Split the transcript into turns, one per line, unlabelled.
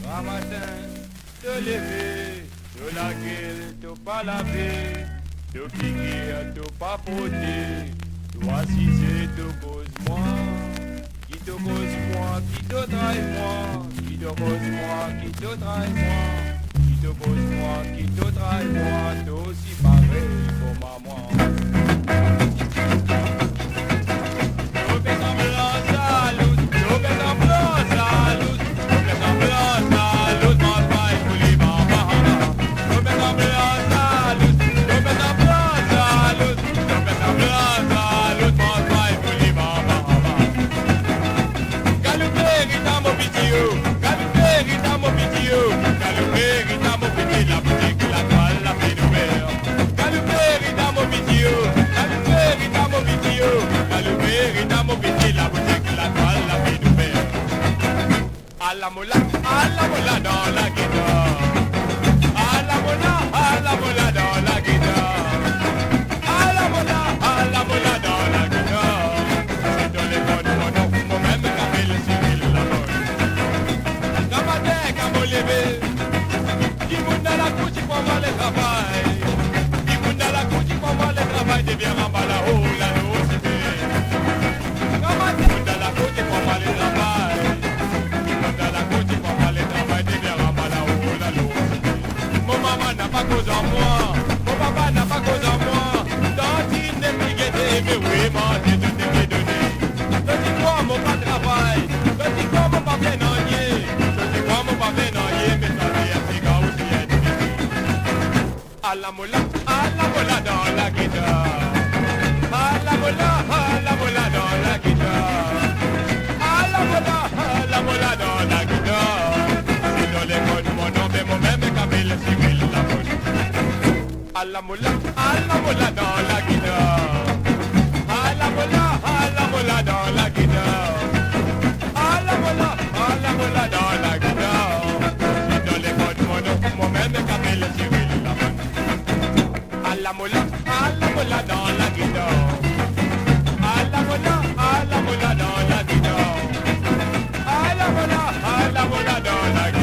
Un matin, te lever, te laguer, te pas laver, te piquer, te papoter, te assiser, te cause moi, qui te cause moi, qui te trahit moi, qui te cause moi, qui te trahit moi, qui te cause moi, qui te trahit moi, t'es aussi pareil comme à moi. À la mola dans la guitare. À la mola dans la guitare. À la mola dans la guitare. C'est dans les bonnes monos, moi-même qui le civil la bonne. Dans ma tête, quand vous levez, il vous dans la couche, il faut voir le travail. Il vous dans la couche, il faut voir le travail, devient en bas là-haut, là-haut, c'était. Dans ma tête, dans la couche, il faut voir le travail. Mon maman n'a pas cause en moi, mon papa n'a pas cause en moi. Tant il n'est plus guetté, mais oui, moi j'ai tout été donné. Je dis quoi, mon pas travail, je dis quoi, mon pas fait n'ennier. Je dis quoi, mon pas fait n'ennier, mais ça vient si gars aussi est difficile. À la mola dans la guitare. À la mola dans la guitare. À la mola dans la guitare. C'est dans les bonnes mon nom, mais moi-même le civil la bonne. À la mola dans la guitare. À la mola dans la guitare. À la mola dans la guitare. C'est dans les bonnes monos, moi-même le civil la bonne. À la mola dans la guitare. À la mola dans la guitare. À la mola dans la guitare.